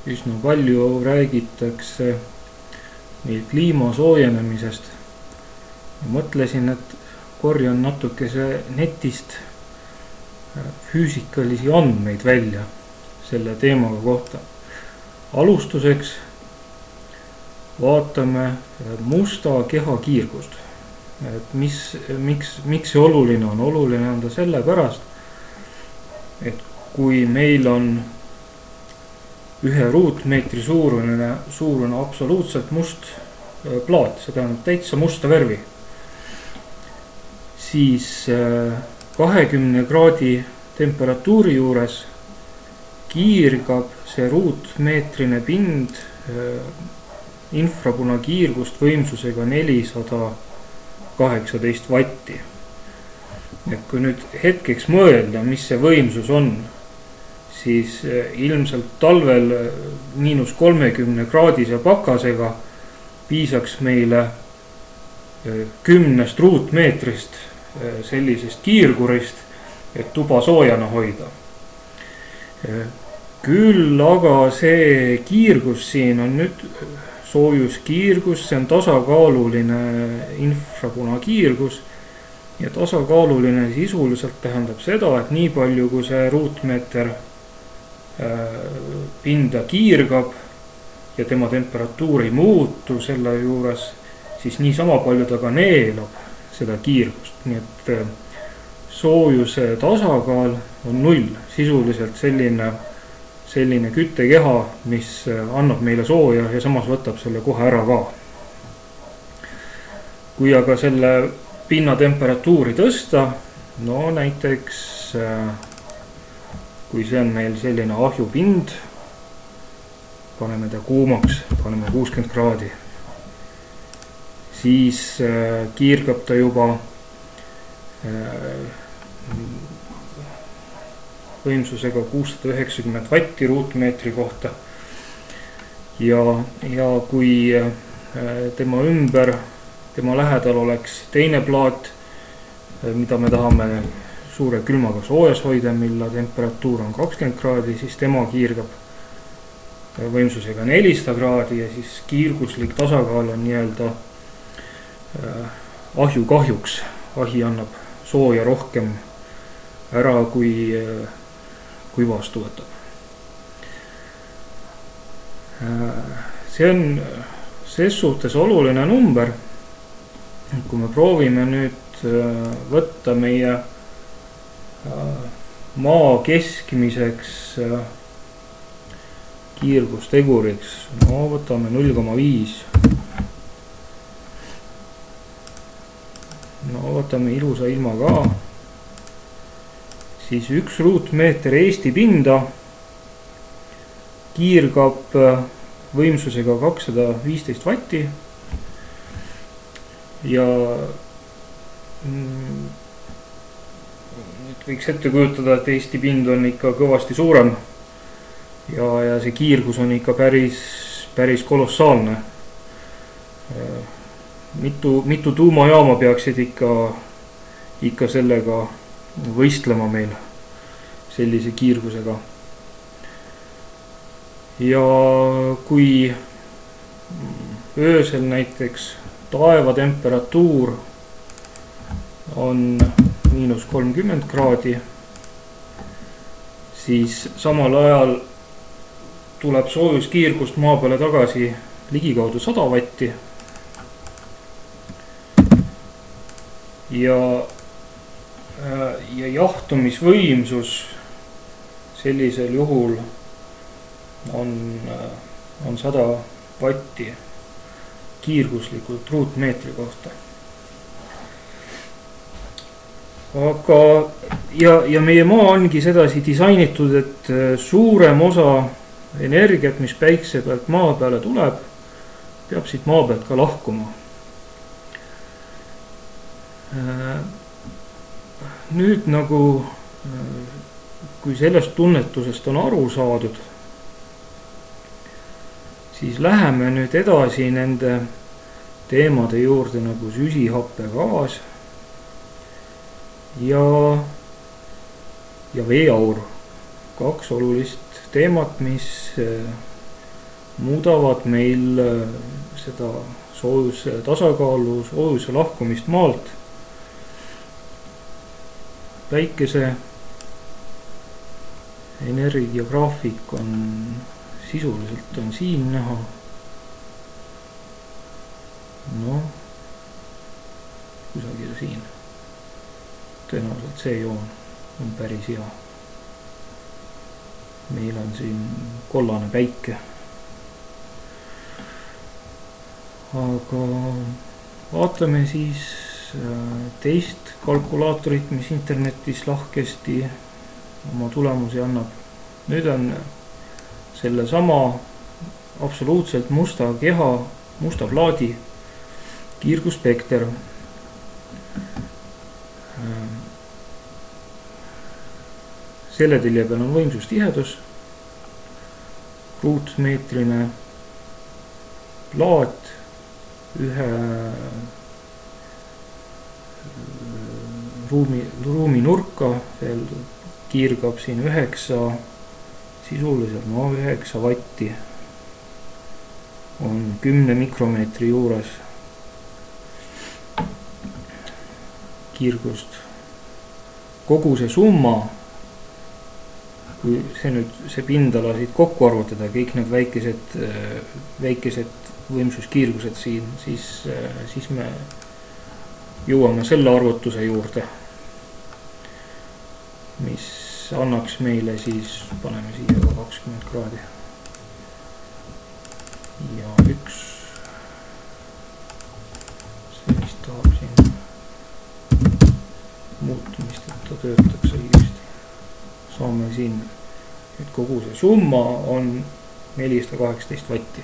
üsna palju räägitakse meil kliima soojenemisest. Mõtlesin, et korjan natukese netist füüsikalisi andmeid välja selle teemaga kohta. Alustuseks vaatame musta keha kiirgust. Et miks see oluline on? Oluline on ta sellepärast, et kui meil on 1 ruutmeetri suurune absoluutselt must plaat, see tähendab täitsa musta värvi, siis 20 kraadi temperatuuri juures kiirgab see ruutmeetrine pind infrapunakiirgust võimsusega 418 vatti. Et kui nüüd hetkeks mõelda, mis see võimsus on, siis ilmselt talvel -30 kraadise pakasega piisaks meile 10 ruutmeetrist sellisest kiirgurist, et tuba soojana hoida. Küll aga see kiirgus siin on nüüd soojuskiirgus, see on tasakaaluline infrapunakiirgus. Ja tasakaaluline sisuliselt tähendab seda, et nii palju kui see ruutmeeter pinda kiirgab ja tema temperatuur ei muutu selle juures, siis niisama palju ta ka neelab seda kiirgust. Nii et soojuse tasakaal on 0, sisuliselt selline küttekeha, mis annab meile sooja ja samas võtab selle kohe ära ka. Kui aga selle pinna temperatuuri tõsta, no näiteks kui see on meil selline ahjupind, paneme ta kuumaks, paneme 60 kraadi, siis kiirgab ta juba võimsusega 690 vatti ruutmeetri kohta. Ja kui tema ümber, tema lähedal oleks teine plaat, mida me tahame suure külmaga soojas hoida, mille temperatuur on 20 kraadi, siis tema kiirgab võimsusega 400 kraadi ja siis kiirguslik tasakaal on nii-öelda ahju kahjuks. Ahi annab sooja rohkem ära, kui vastu võtab. See on ses suhtes oluline number, kui me proovime nüüd võtta meie maa keskmiseks kiirgusteguriks, no võtame 0,5. No võtame ilusa ilma ka. Siis 1 ruutmeeter Eesti pinda kiirgab võimsusega 215 vatti. Ja võiks ette kujutada, et Eesti pind on ikka kõvasti suurem ja see kiirgus on ikka päris kolossaalne. Mitu tuumajaama peaksid ikka sellega võistlema meil sellise kiirgusega. Ja kui öösel näiteks taevatemperatuur on -30 kraadi, siis samal ajal tuleb soojuskiirgust maa peale tagasi ligikaudu 100 vatti. Ja jahtumisvõimsus sellisel juhul on 100 vatti kiirguslikult ruutmeetri kohta. Aga ja meie maa ongi sedasi disainitud, et suurem osa energiat, mis päikse pealt maa peale tuleb, peab siit maa pealt ka lahkuma. Nüüd nagu, kui sellest tunnetusest on aru saadud, siis läheme nüüd edasi nende teemade juurde nagu süsihappegaas ja veeaur. 2 olulist teemat, mis muudavad meil seda soojuse tasakaalu, soojuse lahkumist maalt. Päikese energiagraafik on sisuliselt on siin näha. Noh, kusagil siin. Tõenäoliselt see joon on päris hea. Meil on siin kollane päike. Aga vaatame siis teist kalkulaatorit, mis internetis lahkesti oma tulemusi annab. Nüüd on selle sama absoluutselt musta keha, musta plaadi kiirgusspekter. Selle telje peal on võimsustihedus, ruutmeetrine plaat, ühe ruumi nurka, veel kiirgab siin 9, sisuliselt 9 vatti on 10 mikromeetri juures kiirgust. Kogu see summa, kui see pindala siit kokku arvutada, kõik need väikesed võimsuskiirgused siin, siis me jõuame selle arvutuse juurde, mis annaks meile siis, paneme siia 20 kraadi ja 1, see mis tahab siin muutumist, et ta töötaks õigesti. Saame siin, et kogu see summa on 418 vatti.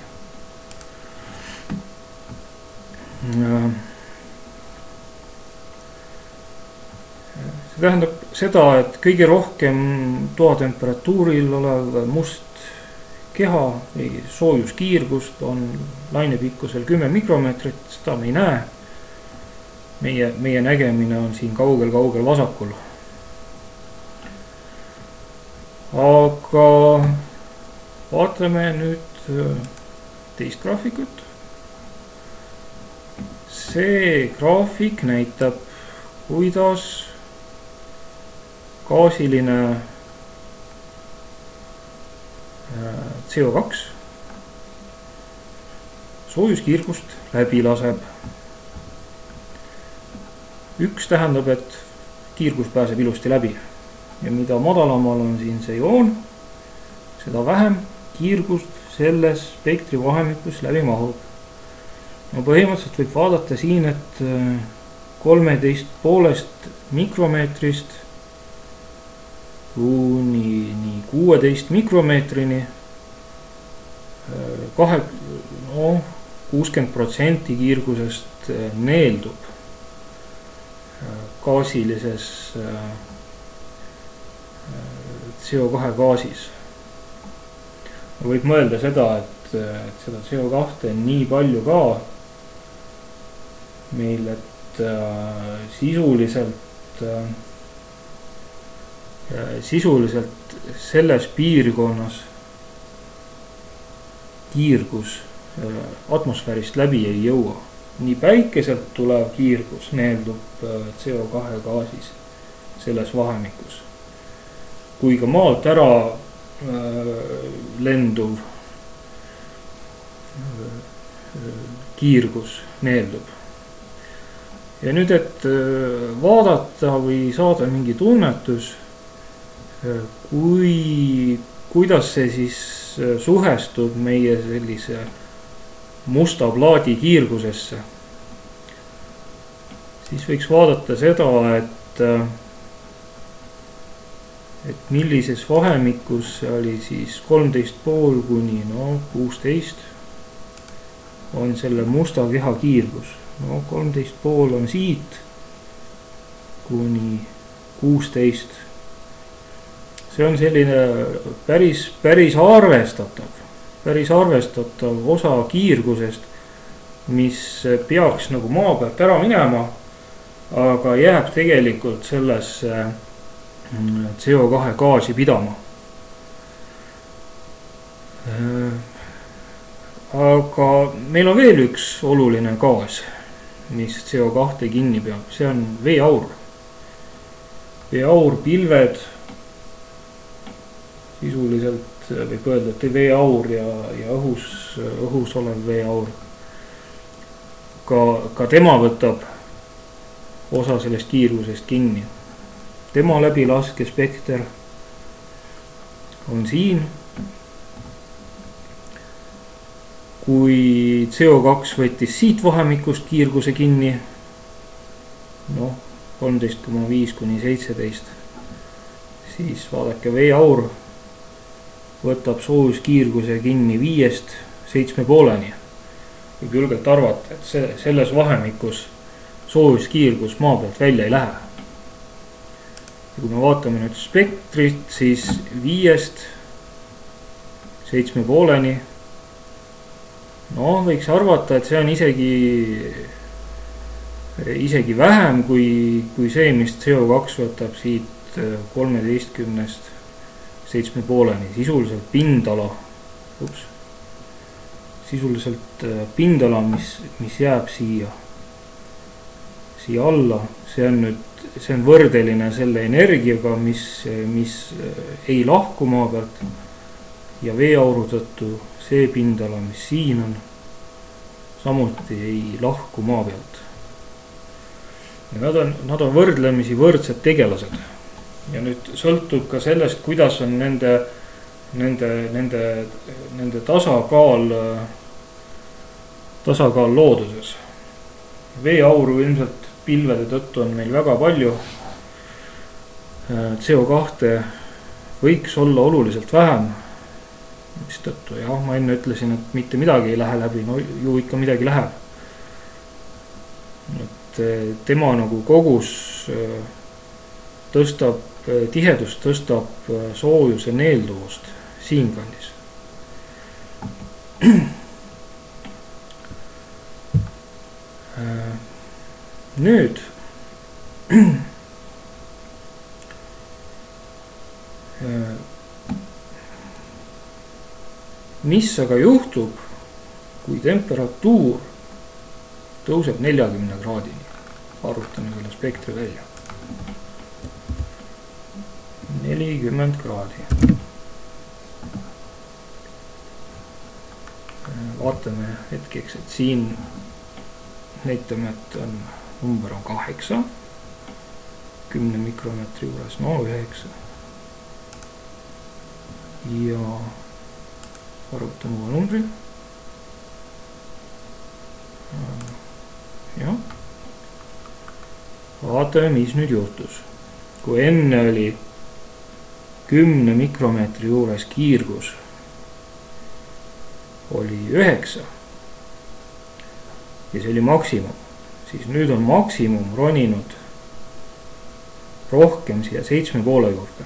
See tähendab seda, et kõige rohkem toatemperatuuril olev must keha või soojuskiirgust on lainepikkusel 10 mikromeetrit, seda me ei näe. Meie nägemine on siin kaugel vasakul. Aga vaatame nüüd teist graafikut. See graafik näitab, kuidas gaasiline CO2 soojuskiirgust läbi laseb. 1 tähendab, et kiirgus pääseb ilusti läbi. Ja mida madalamal on siin see joon, seda vähem kiirgust selles spektri vahemikus läbi mahub. No põhimõtteliselt võib vaadata siin, et 13,5 mikromeetrist kuni 16 mikromeetrini 60% kiirgusest neeldub gaasilises CO2 gaasis. Võib mõelda seda, et seda CO2 on nii palju ka meil, et sisuliselt selles piirkonnas kiirgus atmosfäärist läbi ei jõua. Nii päikeselt tulev kiirgus neeldub CO2 gaasis selles vahemikus, kui ka maalt ära lenduv kiirgus neeldub. Ja nüüd, et vaadata või saada mingi tunnetus, kuidas see siis suhestub meie sellise musta plaadi kiirgusesse, siis võiks vaadata seda, et millises vahemikus see oli siis 13,5 kuni 16 on selle musta keha kiirgus. 13,5 on siit kuni 16. See on selline päris arvestatav osa kiirgusest, mis peaks nagu maa pealt ära minema, aga jääb tegelikult sellesse CO2 gaasi pidama. aga meil on veel üks oluline gaas, mis CO2 kinni peab, see on veeaur. Veeaur, pilved, sisuliselt võib öelda, et veeaur ja õhus olev veeaur. Ka tema võtab osa sellest kiirgusest kinni. Tema läbilaskespekter on siin. Kui CO2 võttis siit vahemikust kiirguse kinni, 13,5 kuni 17, siis vaadake, veeaur võtab soojuskiirguse kinni 5-st 7,5-ni. Võib julgelt arvata, et selles vahemikus soojuskiirgus maa pealt välja ei lähe. Ja kui me vaatame nüüd spektrit, siis 5-st 7,5-ni, võiks arvata, et see on isegi vähem kui see, mis CO2 võtab siit 13-st 7,5-ni. Sisuliselt pindala, mis jääb siia alla, see on võrdeline selle energiaga, mis ei lahku maa pealt, ja veeauru tõttu see pindala, mis siin on, samuti ei lahku maa pealt. Ja nad on võrdlemisi võrdsed tegelased. Ja nüüd sõltub ka sellest, kuidas on nende tasakaal looduses. Veeauru ilmselt pilvede tõttu on meil väga palju. CO2 võiks olla oluliselt vähem. Mis tõttu, ma enne ütlesin, et mitte midagi ei lähe läbi, ju ikka midagi läheb. Et tema nagu kogus tõstab, tihedust tõstab soojuse neelduvust siinkandis. Nüüd mis aga juhtub, kui temperatuur tõuseb 40 kraadini? Arvutame selle spektri välja. 40 kraadi. Vaatame hetkeks, et siin näitame, et number on 8, 10 mikromeetri juures, 9. Ja arvutame uue numbri. Vaatame, mis nüüd juhtus. Kui enne oli 10 mikromeetri juures kiirgus oli 9 ja see oli maksimum, siis nüüd on maksimum roninud rohkem siia 7,5 juurde.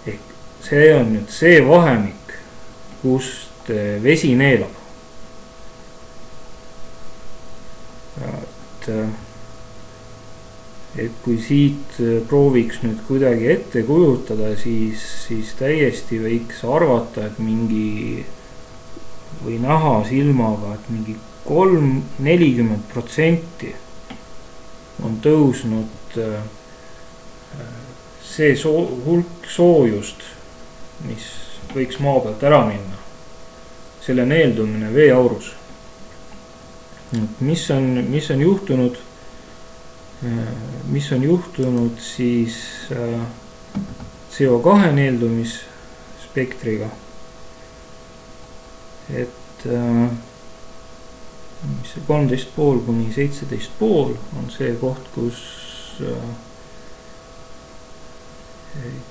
Ehk see on nüüd see vahemik, kust vesi neelab. Et kui siit prooviks nüüd kuidagi ette kujutada, siis täiesti võiks arvata, et või näha silmaga, et mingi 40% on tõusnud see hulk soojust, mis võiks maa pealt ära minna. Selle neeldumine veeaurus. Mis on juhtunud? Mis on juhtunud siis CO2 neeldumisspektriga, et mis see 13,5 kuni 17,5 on see koht, kus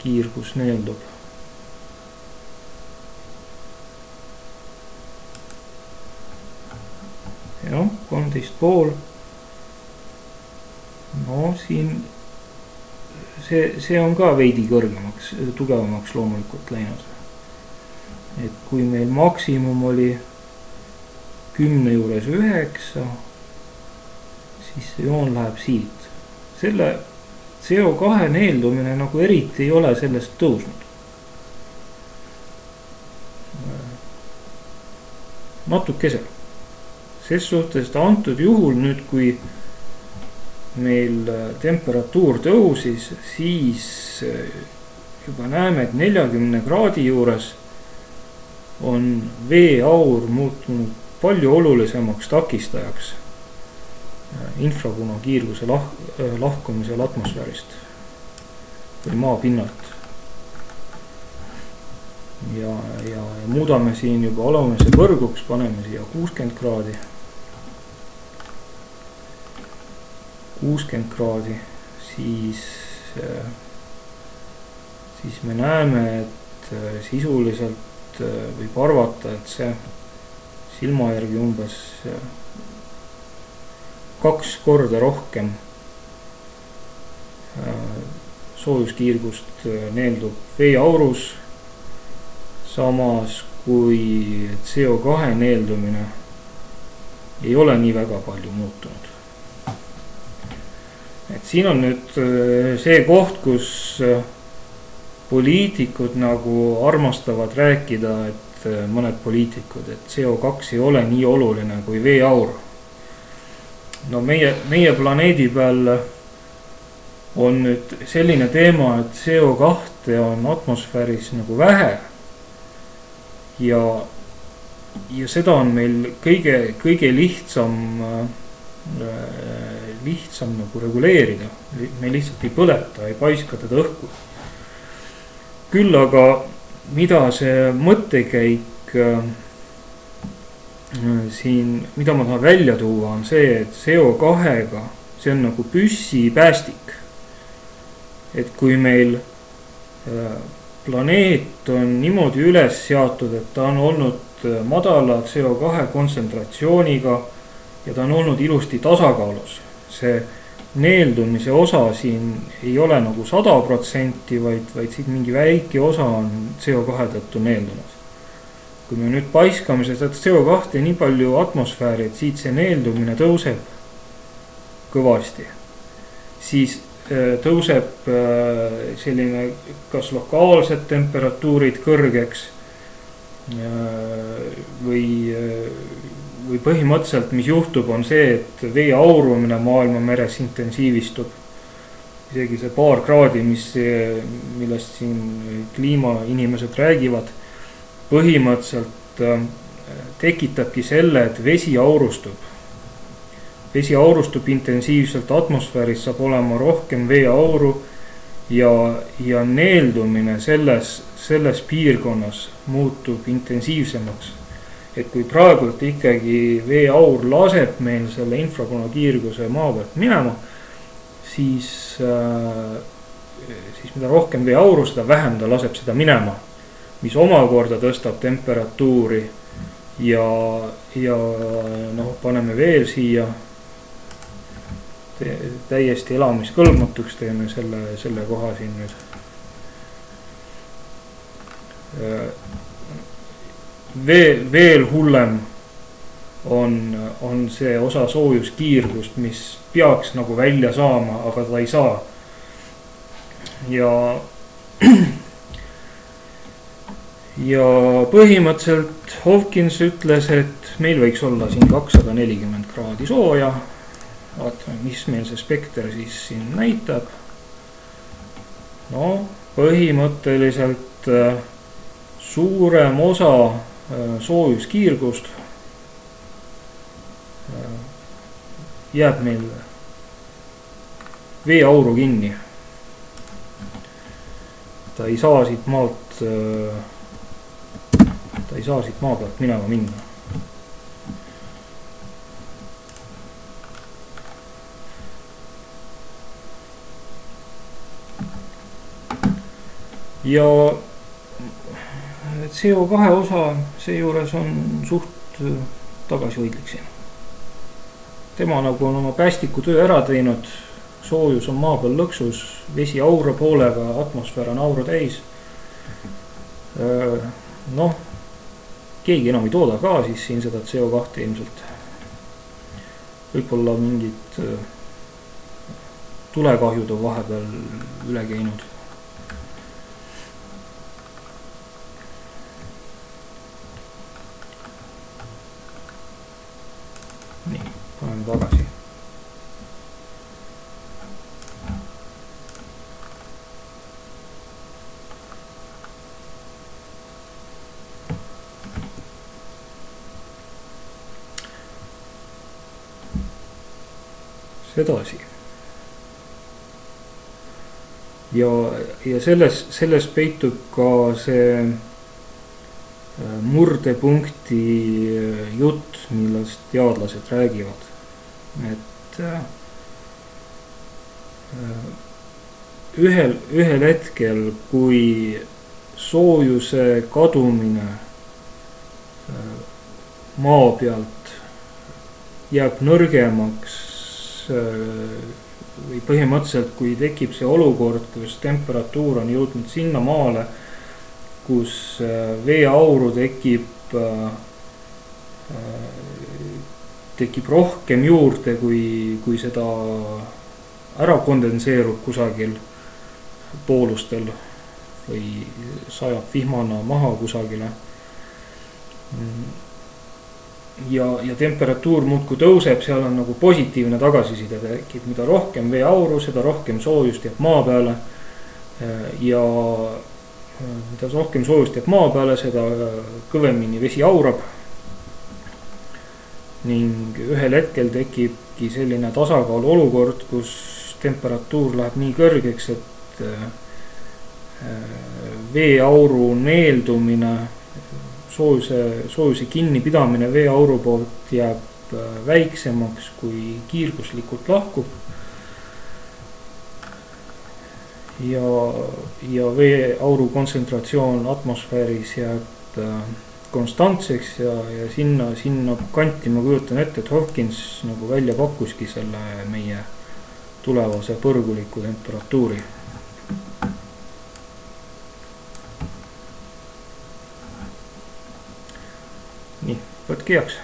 kiirgus neeldub. Jah, 13,5. Siin see on ka veidi kõrgemaks, tugevamaks loomulikult läinud. Et kui meil maksimum oli 10 juures 9, siis see joon läheb siit. Selle CO2 neeldumine nagu eriti ei ole sellest tõusnud. natukese. Ses suhtes, et antud juhul nüüd, kui meil temperatuur tõusis, siis juba näeme, et 40 kraadi juures on veeaur muutunud palju olulisemaks takistajaks infrapunakiirguse lahkumisel atmosfäärist või maapinnalt. Ja muudame siin juba olumuse võrguks, paneme siia 60 kraadi. 60 kraadi, siis me näeme, et sisuliselt võib arvata, et see silma järgi umbes 2 korda rohkem soojuskiirgust neeldub veeaurus, samas kui CO2 neeldumine ei ole nii väga palju muutunud. Et siin on nüüd see koht, kus poliitikud nagu armastavad rääkida, et mõned poliitikud, et CO2 ei ole nii oluline kui veeaur. No meie planeedi peal on nüüd selline teema, et CO2 on atmosfääris nagu vähe ja seda on meil kõige lihtsam nagu reguleerida. Me lihtsalt ei põleta, ei paiska teda õhku. Küll aga mida see mõttekäik siin, mida ma tahan välja tuua, on see, et CO2-ga, see on nagu püssipäästik. Et kui meil planeet on niimoodi üles seatud, et ta on olnud madala CO2 kontsentratsiooniga ja ta on olnud ilusti tasakaalus. See neeldumise osa siin ei ole nagu 100%, vaid siin mingi väike osa on CO2 tõttu neeldunud. Kui me nüüd paiskame seda CO2 nii palju atmosfääri, et siit see neeldumine tõuseb kõvasti, siis tõuseb selline kas lokaalsed temperatuurid kõrgeks või põhimõtteliselt, mis juhtub, on see, et vee aurumine maailma meres intensiivistub. Isegi see paar kraadi, millest siin kliimainimesed räägivad, põhimõtteliselt tekitabki selle, et vesi aurustub. Vesi aurustub intensiivselt, atmosfääris saab olema rohkem veeauru ja neeldumine selles piirkonnas muutub intensiivsemaks. Et kui praegult ikkagi veeaur laseb meil selle infrapunakiirguse maa pealt minema, siis mida rohkem veeauru, seda vähem ta laseb seda minema, mis omakorda tõstab temperatuuri ja paneme veel siia täiesti elamiskõlbmatuks, teeme selle koha siin nüüd. Veel hullem on see osa soojuskiirgust, mis peaks nagu välja saama, aga ta ei saa. Ja põhimõtteliselt Hawkins ütles, et meil võiks olla siin 240 kraadi sooja. Vaatame, mis meil see spekter siis siin näitab. No põhimõtteliselt suurem osa soojuskiirgust jääb meil veeauru kinni. Ta ei saa siit maa pealt minema minna. Ja CO2 osa seejuures on suht tagasihoidlik siin. Tema nagu on oma päästiku töö ära teinud, soojus on maa peal lõksus, vesi aura poolega, atmosfäär on aura täis. Keegi enam ei tooda ka siis siin seda CO2 ilmselt. Võib-olla mingid tulekahjud on vahepeal üle käinud. tagasi. Sedasi. Ja selles peitub ka see murdepunkti jutt, millest teadlased räägivad. Et ühel hetkel, kui soojuse kadumine maa pealt jääb nõrgemaks või põhimõtteliselt, kui tekib see olukord, kus temperatuur on jõudnud sinna maale, kus veeauru tekib rohkem juurde, kui seda ära kondenseerub kusagil poolustel või sajab vihmana maha kusagile. Ja temperatuur muudkui tõuseb, seal on nagu positiivne tagasiside tekib, mida rohkem veeauru, seda rohkem soojust jääb maa peale. Ja mida rohkem soojust jääb maa peale, seda kõvemini vesi aurab. Ning ühel hetkel tekibki selline tasakaalu olukord, kus temperatuur läheb nii kõrgeks, et veeauru neeldumine, soojuse kinnipidamine veeauru poolt jääb väiksemaks, kui kiirguslikult lahkub. Ja veeauru kontsentratsioon atmosfääris jääb konstantseks ja sinna kanti ma kujutan ette, et Hawkins nagu välja pakkuski selle meie tulevase põrguliku temperatuuri. Nii, võtke heaks.